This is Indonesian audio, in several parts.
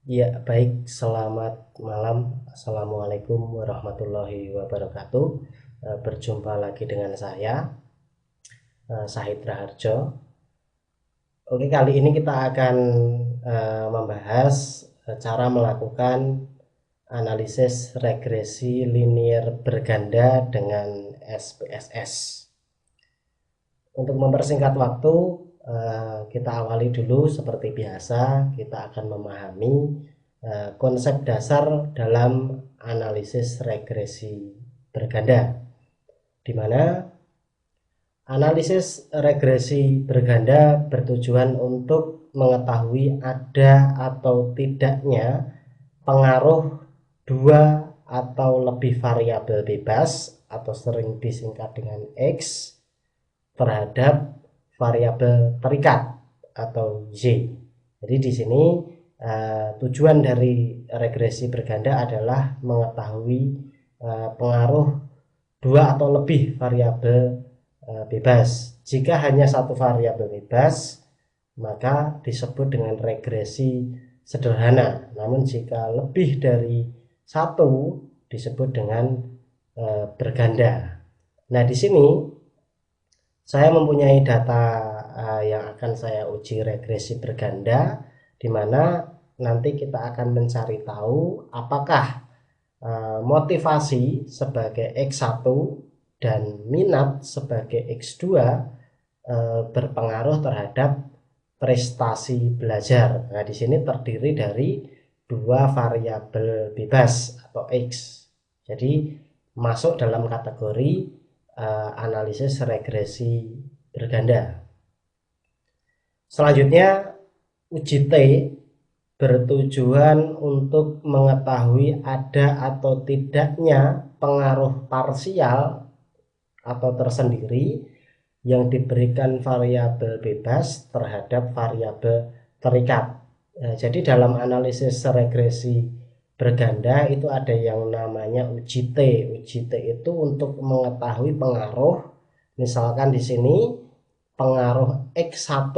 Ya, baik. Selamat malam. Assalamualaikum warahmatullahi wabarakatuh. Berjumpa lagi dengan saya, Sahid Raharjo. Oke, kali ini kita akan membahas cara melakukan analisis regresi linear berganda dengan SPSS. Untuk mempersingkat waktu, kita awali dulu seperti biasa. Kita akan memahami konsep dasar dalam analisis regresi berganda, di mana analisis regresi berganda bertujuan untuk mengetahui ada atau tidaknya pengaruh dua atau lebih variabel bebas atau sering disingkat dengan X terhadap variabel terikat atau Y. Jadi di sini tujuan dari regresi berganda adalah mengetahui pengaruh dua atau lebih variabel bebas. Jika hanya satu variabel bebas, maka disebut dengan regresi sederhana. Namun jika lebih dari satu, disebut dengan berganda. Nah, di sini saya mempunyai data yang akan saya uji regresi berganda, di mana nanti kita akan mencari tahu apakah motivasi sebagai X1 dan minat sebagai X2 berpengaruh terhadap prestasi belajar. Nah, di sini terdiri dari dua variabel bebas atau X. Jadi masuk dalam kategori analisis regresi berganda. Selanjutnya, uji T bertujuan untuk mengetahui ada atau tidaknya pengaruh parsial atau tersendiri yang diberikan variabel bebas terhadap variabel terikat. Jadi dalam analisis regresi berganda itu ada yang namanya uji T. Uji T itu untuk mengetahui pengaruh, misalkan di sini pengaruh X1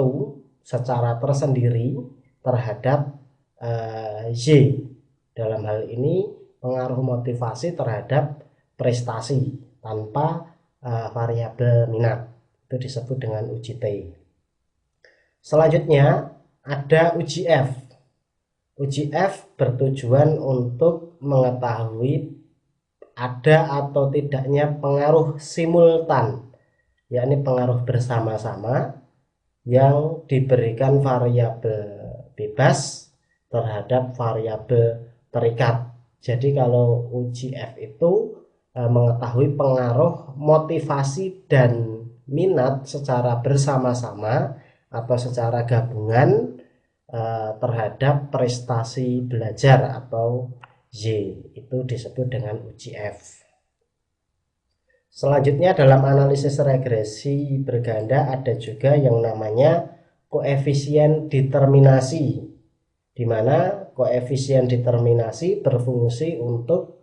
secara tersendiri terhadap Y. Dalam hal ini pengaruh motivasi terhadap prestasi tanpa variabel minat. Itu disebut dengan uji T. Selanjutnya ada uji F. Uji F bertujuan untuk mengetahui ada atau tidaknya pengaruh simultan, yakni pengaruh bersama-sama yang diberikan variabel bebas terhadap variabel terikat. Jadi kalau uji F itu mengetahui pengaruh motivasi dan minat secara bersama-sama atau secara gabungan terhadap prestasi belajar atau Y. Itu disebut dengan uji F. Selanjutnya dalam analisis regresi berganda ada juga yang namanya koefisien determinasi, di mana koefisien determinasi berfungsi untuk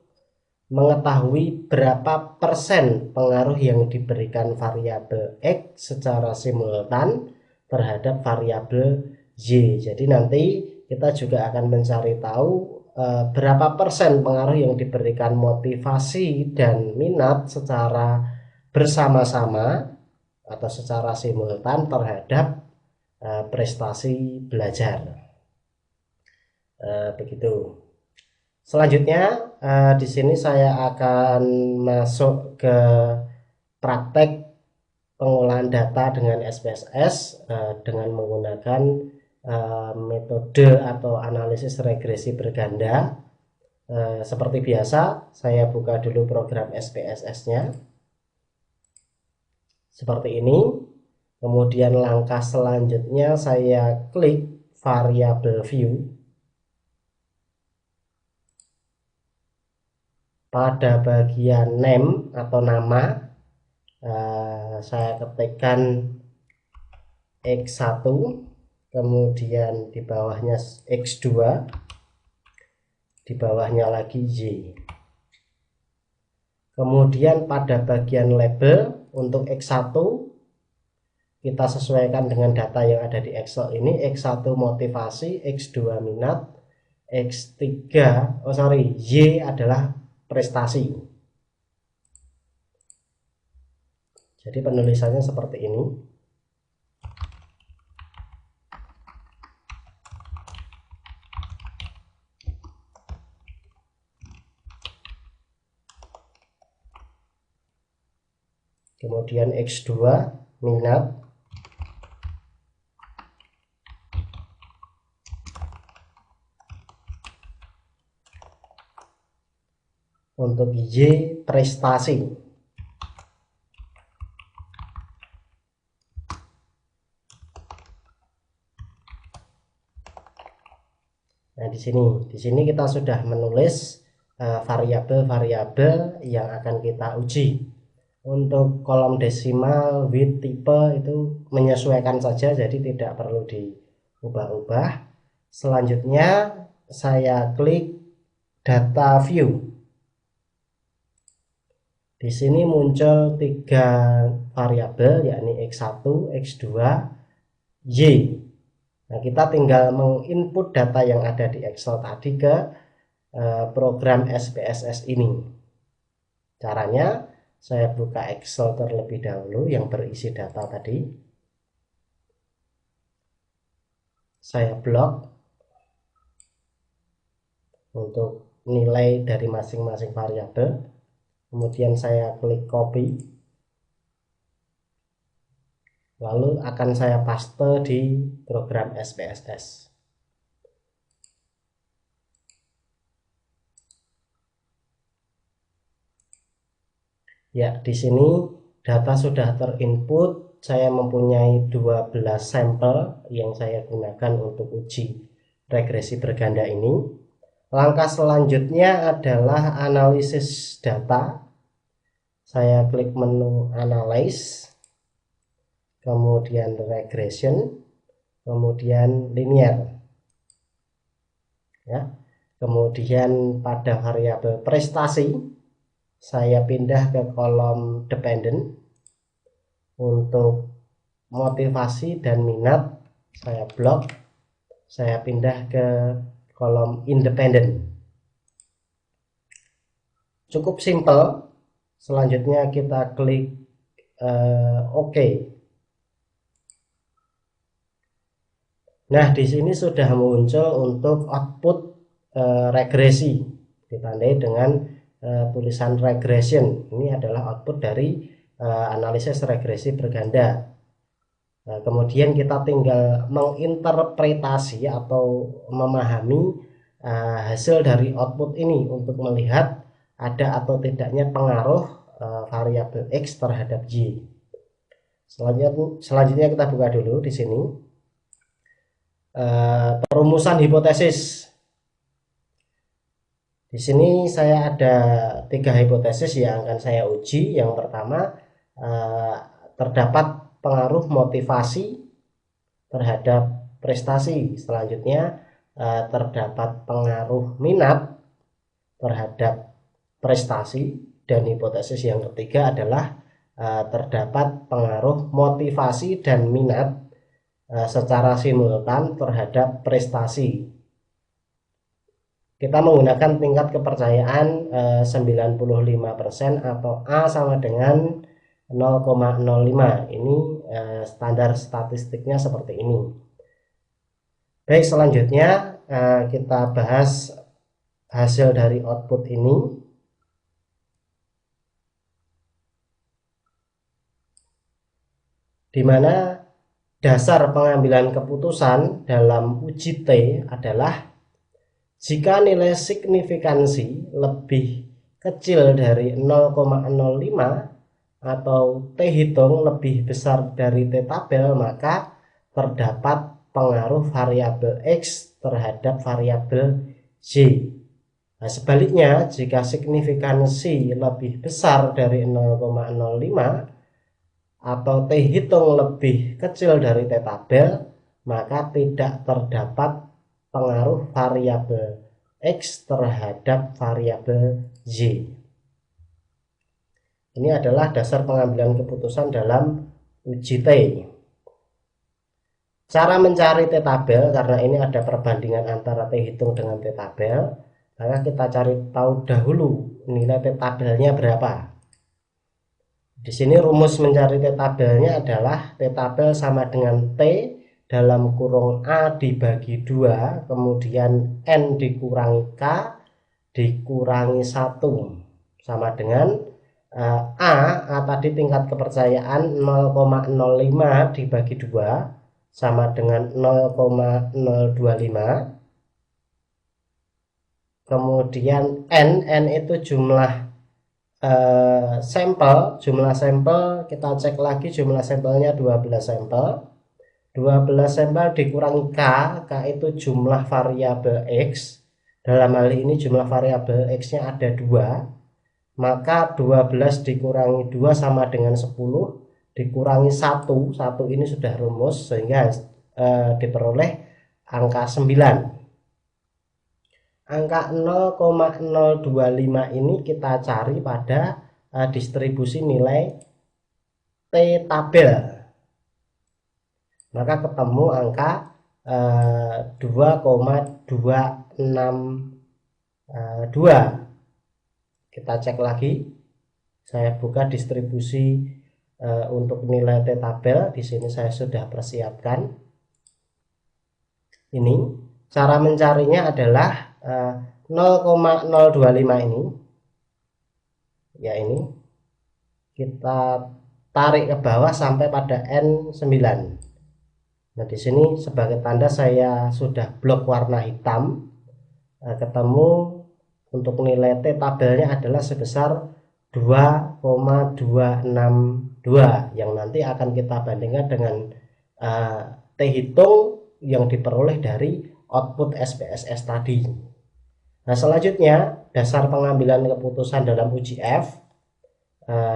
mengetahui berapa persen pengaruh yang diberikan variabel X secara simultan terhadap variabel Y. Jadi nanti kita juga akan mencari tahu berapa persen pengaruh yang diberikan motivasi dan minat secara bersama-sama atau secara simultan terhadap prestasi belajar. Begitu. Selanjutnya di sini saya akan masuk ke praktek pengolahan data dengan SPSS dengan menggunakan metode atau analisis regresi berganda. Seperti biasa, saya buka dulu program SPSS-nya. Seperti ini. Kemudian langkah selanjutnya saya klik variable view. Pada bagian name atau nama, saya ketikkan X1, kemudian di bawahnya X2, di bawahnya lagi Y. Kemudian pada bagian label untuk X1 kita sesuaikan dengan data yang ada di Excel ini. X1 motivasi, X2 minat, Y adalah prestasi. Jadi penulisannya seperti ini. Kemudian X2 minat. Untuk Y prestasi. Nah, di sini kita sudah menulis variabel-variabel yang akan kita uji. Untuk kolom desimal, width, tipe itu menyesuaikan saja, jadi tidak perlu diubah-ubah. Selanjutnya saya klik data view. Di sini muncul 3 variabel, yakni X1, X2, Y. Nah, kita tinggal menginput data yang ada di Excel tadi ke program SPSS ini. Caranya, saya buka Excel terlebih dahulu yang berisi data tadi. Saya blok untuk nilai dari masing-masing variabel. Kemudian saya klik copy. Lalu akan saya paste di program SPSS. Ya, di sini data sudah terinput. Saya mempunyai 12 sampel yang saya gunakan untuk uji regresi berganda ini. Langkah selanjutnya adalah analisis data. Saya klik menu Analyze, kemudian Regression, kemudian Linear. Ya. Kemudian pada variabel prestasi, saya pindah ke kolom dependent. Untuk motivasi dan minat, saya blok. Saya pindah ke kolom independent. Cukup simple. Selanjutnya kita klik OK. Nah, di sini sudah muncul untuk output regresi, ditandai dengan tulisan regression. Ini adalah output dari analisis regresi berganda. Kemudian kita tinggal menginterpretasi atau memahami hasil dari output ini untuk melihat ada atau tidaknya pengaruh variabel X terhadap Y. Selanjutnya kita buka dulu di sini perumusan hipotesis. Di sini saya ada 3 hipotesis yang akan saya uji. Yang pertama, terdapat pengaruh motivasi terhadap prestasi. Selanjutnya, terdapat pengaruh minat terhadap prestasi. Dan hipotesis yang ketiga adalah terdapat pengaruh motivasi dan minat secara simultan terhadap prestasi. Kita menggunakan tingkat kepercayaan 95% atau A sama dengan 0,05. Ini standar statistiknya seperti ini. Baik, selanjutnya kita bahas hasil dari output ini. Di mana dasar pengambilan keputusan dalam uji T adalah jika nilai signifikansi lebih kecil dari 0,05 atau T hitung lebih besar dari T tabel, maka terdapat pengaruh variabel X terhadap variabel Y. Nah, sebaliknya, jika signifikansi lebih besar dari 0,05 atau T hitung lebih kecil dari T tabel, maka tidak terdapat pengaruh variabel X terhadap variabel Y. Ini adalah dasar pengambilan keputusan dalam uji T. Cara mencari T-tabel, karena ini ada perbandingan antara T hitung dengan T-tabel, maka kita cari tahu dahulu nilai T-tabelnya berapa. Di sini rumus mencari T-tabelnya adalah T-tabel sama dengan T dalam kurung A dibagi 2, kemudian N dikurangi K dikurangi 1, sama dengan A tadi tingkat kepercayaan 0,05 dibagi 2 sama dengan 0,025. Kemudian N itu jumlah jumlah sampel kita cek lagi, jumlah sampelnya 12 sampel. 12 sampel dikurangi K itu jumlah variabel X. Dalam hal ini jumlah variabel X nya ada 2, maka 12 dikurangi 2 sama dengan 10, dikurangi 1 ini sudah rumus, sehingga diperoleh angka 9. Angka 0,025 ini kita cari pada distribusi nilai T-tabel, maka ketemu angka 2,262. Kita cek lagi, saya buka distribusi untuk nilai T-tabel. Di sini saya sudah persiapkan. Ini cara mencarinya adalah 0,025 ini, ya ini kita tarik ke bawah sampai pada N9. Nah, di sini sebagai tanda saya sudah blok warna hitam. Ketemu untuk nilai T-tabelnya adalah sebesar 2,262 yang nanti akan kita bandingkan dengan T hitung yang diperoleh dari output SPSS tadi. Nah, selanjutnya dasar pengambilan keputusan dalam uji F,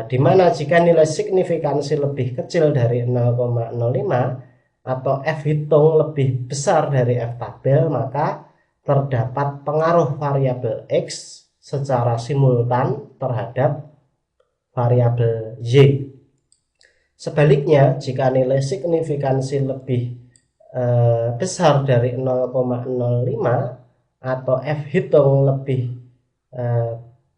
di mana jika nilai signifikansi lebih kecil dari 0,05 atau F hitung lebih besar dari F tabel, maka terdapat pengaruh variabel X secara simultan terhadap variabel Y. Sebaliknya, jika nilai signifikansi lebih besar dari 0,05 atau F hitung lebih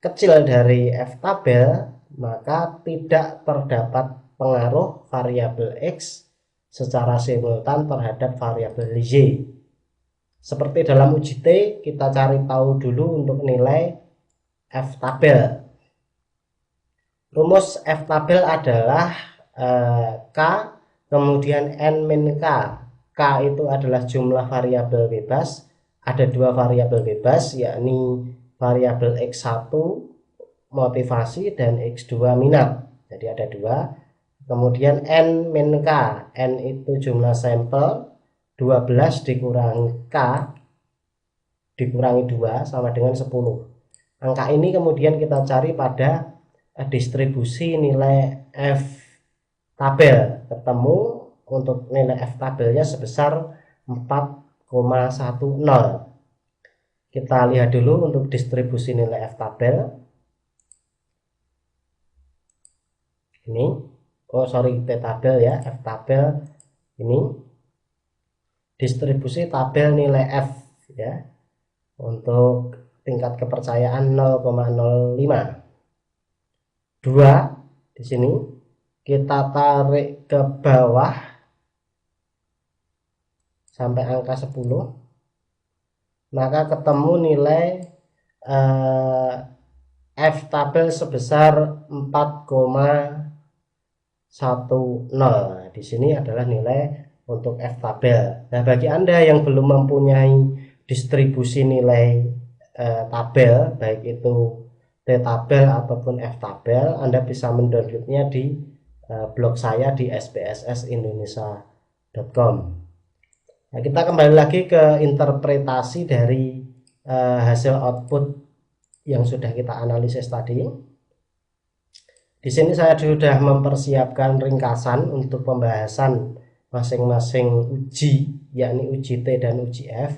kecil dari F tabel, maka tidak terdapat pengaruh variabel X secara simultan terhadap variabel Y. Seperti dalam uji T, kita cari tahu dulu untuk nilai F tabel. Rumus F tabel adalah K kemudian N-K. K itu adalah jumlah variabel bebas. Ada 2 variabel bebas, yakni variabel X1 motivasi dan X2 minat. Jadi ada 2. Kemudian N-K. N itu jumlah sampel, 12 dikurangi K dikurangi 2 sama dengan 10. Angka ini kemudian kita cari pada distribusi nilai F tabel. Ketemu untuk nilai F tabelnya sebesar 4,10. Kita lihat dulu untuk distribusi nilai F tabel. Ini, T tabel ya, F tabel ini. Distribusi tabel nilai F ya. Untuk tingkat kepercayaan 0,05. 2 di sini kita tarik ke bawah sampai angka 10, maka ketemu nilai F tabel sebesar 4,10. Di sini adalah nilai untuk F tabel. Nah, bagi Anda yang belum mempunyai distribusi nilai tabel, baik itu T tabel ataupun F tabel, Anda bisa mendownloadnya di blog saya di spssindonesia.com. Nah, kita kembali lagi ke interpretasi dari hasil output yang sudah kita analisis tadi. Di sini saya sudah mempersiapkan ringkasan untuk pembahasan masing-masing uji, yakni uji T dan uji F.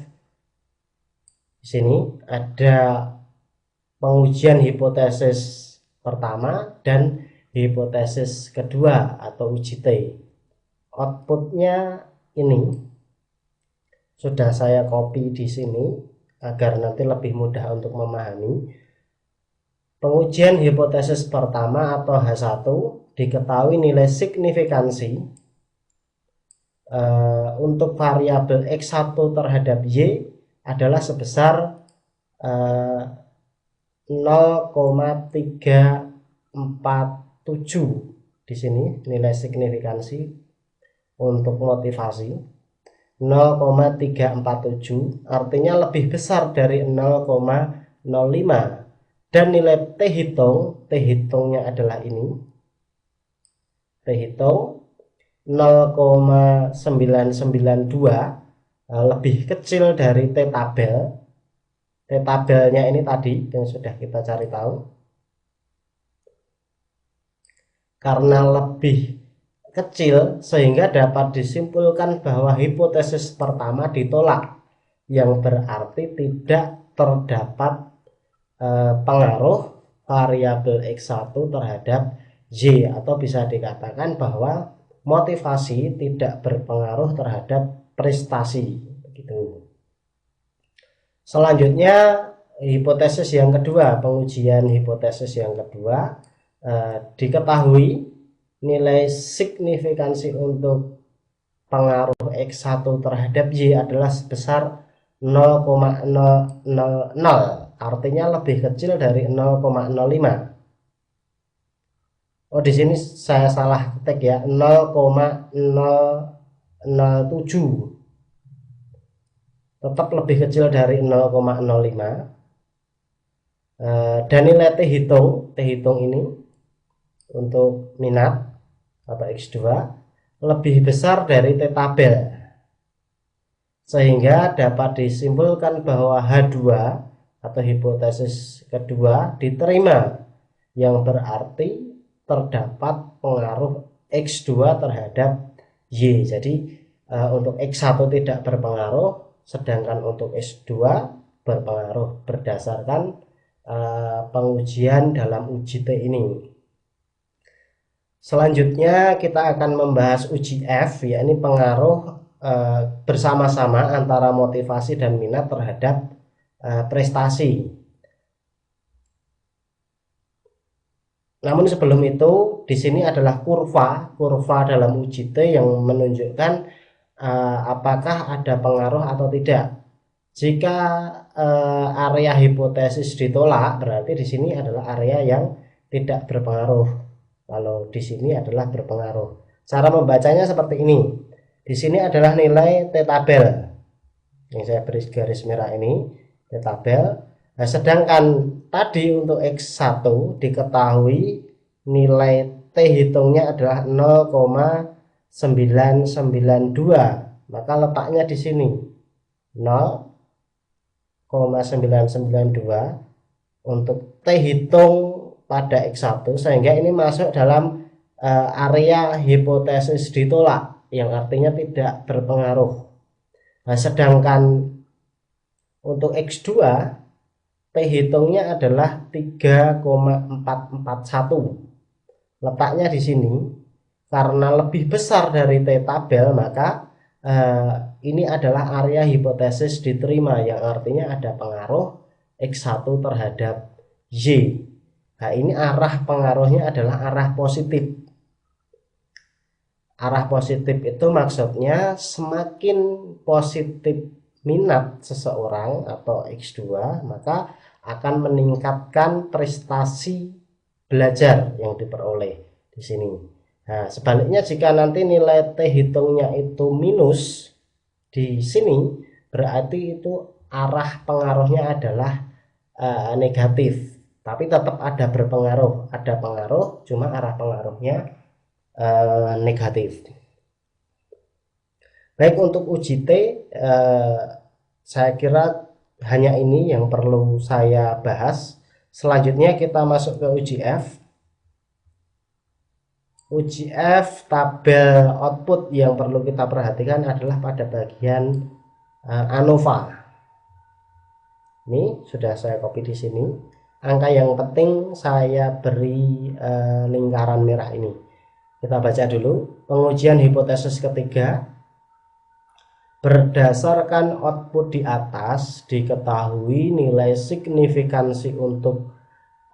Di sini ada pengujian hipotesis pertama dan hipotesis kedua atau uji T. Outputnya ini sudah saya copy di sini agar nanti lebih mudah untuk memahami. Pengujian hipotesis pertama atau H1, diketahui nilai signifikansi untuk variabel X1 terhadap Y adalah sebesar 0,347. Di sini nilai signifikansi untuk motivasi 0,347, artinya lebih besar dari 0,05. Dan nilai T hitungnya adalah ini, T hitung 0,992, lebih kecil dari T tabel. T tabelnya ini tadi yang sudah kita cari tahu. Karena lebih kecil sehingga dapat disimpulkan bahwa hipotesis pertama ditolak, yang berarti tidak terdapat pengaruh variabel X1 terhadap Y, atau bisa dikatakan bahwa motivasi tidak berpengaruh terhadap prestasi, begitu. Selanjutnya hipotesis yang kedua, pengujian hipotesis yang kedua, diketahui nilai signifikansi untuk pengaruh X1 terhadap Y adalah sebesar 0,000, artinya lebih kecil dari 0,05. Oh, di sini saya salah ketik ya, 0,007. Tetap lebih kecil dari 0,05. Dan nilai T hitung ini untuk minat atau X2 lebih besar dari T tabel, sehingga dapat disimpulkan bahwa H2 atau hipotesis kedua diterima, yang berarti terdapat pengaruh X2 terhadap Y. Jadi untuk X1 tidak berpengaruh, sedangkan untuk X2 berpengaruh berdasarkan pengujian dalam uji T ini. Selanjutnya kita akan membahas uji F, yakni pengaruh bersama-sama antara motivasi dan minat terhadap prestasi. Namun sebelum itu, di sini adalah kurva dalam uji T yang menunjukkan apakah ada pengaruh atau tidak. Jika area hipotesis ditolak, berarti di sini adalah area yang tidak berpengaruh. Kalau di sini adalah berpengaruh. Cara membacanya seperti ini. Di sini adalah nilai T tabel yang saya beri garis merah ini, T tabel. Nah, sedangkan tadi untuk X1 diketahui nilai T hitungnya adalah 0,992. Maka letaknya di sini 0,992 untuk T hitung pada X1, sehingga ini masuk dalam area hipotesis ditolak, yang artinya tidak berpengaruh. Nah, sedangkan untuk X2 T hitungnya adalah 3,441. Letaknya di sini karena lebih besar dari T tabel, maka ini adalah area hipotesis diterima, yang artinya ada pengaruh X1 terhadap Y. Nah, ini arah pengaruhnya adalah arah positif. Arah positif itu maksudnya semakin positif minat seseorang atau X2, maka akan meningkatkan prestasi belajar yang diperoleh di sini. Nah, sebaliknya jika nanti nilai T hitungnya itu minus di sini, berarti itu arah pengaruhnya adalah negatif. Tapi tetap ada berpengaruh, ada pengaruh, cuma arah pengaruhnya negatif. Baik, untuk uji T saya kira hanya ini yang perlu saya bahas. Selanjutnya kita masuk ke uji F. Uji F, tabel output yang perlu kita perhatikan adalah pada bagian ANOVA. Ini sudah saya copy di sini. Angka yang penting saya beri lingkaran merah ini. Kita baca dulu. Pengujian hipotesis ketiga. Berdasarkan output di atas, diketahui nilai signifikansi untuk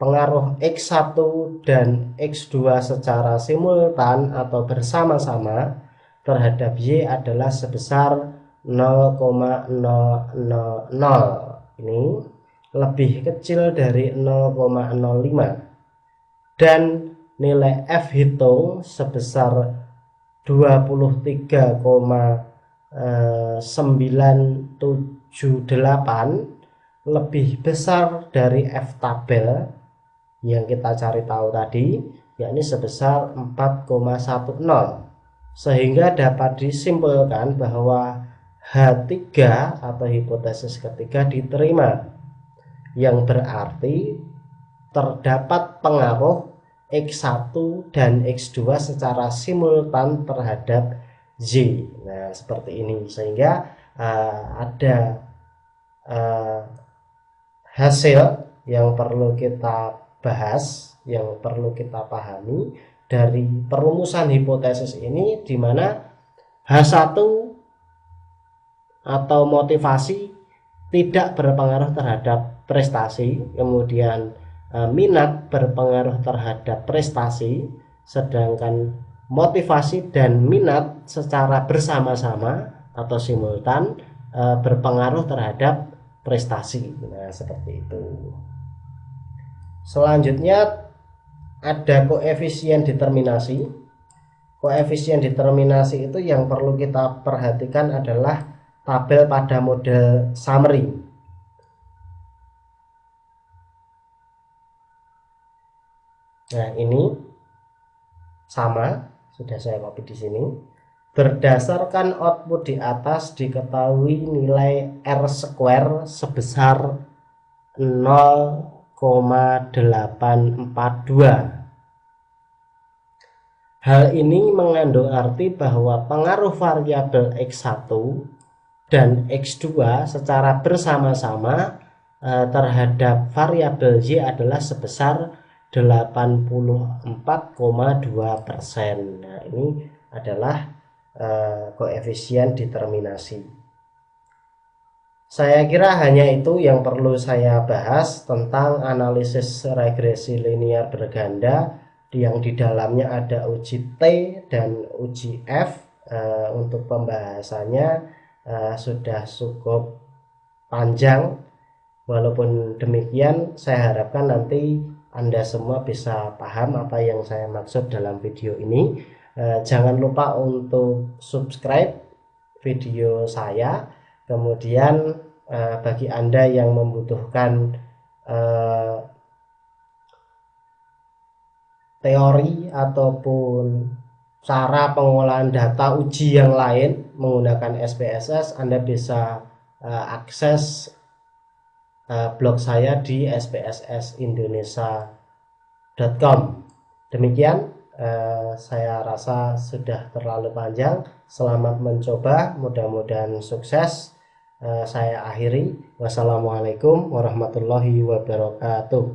pengaruh X1 dan X2 secara simultan atau bersama-sama terhadap Y adalah sebesar 0,000. Ini lebih kecil dari 0,05 dan nilai F hitung sebesar 23,978 lebih besar dari F tabel yang kita cari tahu tadi, yakni sebesar 4,10, sehingga dapat disimpulkan bahwa H3 atau hipotesis ketiga diterima, yang berarti terdapat pengaruh X1 dan X2 secara simultan terhadap Y. Nah, seperti ini, sehingga ada hasil yang perlu kita bahas, yang perlu kita pahami dari perumusan hipotesis ini, di mana H1 atau motivasi tidak berpengaruh terhadap prestasi, kemudian minat berpengaruh terhadap prestasi, sedangkan motivasi dan minat secara bersama-sama atau simultan berpengaruh terhadap prestasi. Nah, seperti itu. Selanjutnya ada koefisien determinasi. Koefisien determinasi itu yang perlu kita perhatikan adalah tabel pada model summary. Nah, ini sama, sudah saya copy di sini. Berdasarkan output di atas, diketahui nilai R² sebesar 0,842. Hal ini mengandung arti bahwa pengaruh variabel X1 dan X2 secara bersama-sama terhadap variabel Y adalah sebesar 84,2%. Nah, ini adalah koefisien determinasi. Saya kira hanya itu yang perlu saya bahas tentang analisis regresi linear berganda, yang di dalamnya ada uji T dan uji F. Untuk pembahasannya sudah cukup panjang. Walaupun demikian, saya harapkan nanti Anda semua bisa paham apa yang saya maksud dalam video ini. Jangan lupa untuk subscribe video saya. Kemudian bagi Anda yang membutuhkan teori ataupun cara pengolahan data uji yang lain menggunakan SPSS, Anda bisa akses blog saya di spssindonesia.com. Demikian, saya rasa sudah terlalu panjang. Selamat mencoba, mudah-mudahan sukses. Saya akhiri. Wassalamualaikum warahmatullahi wabarakatuh.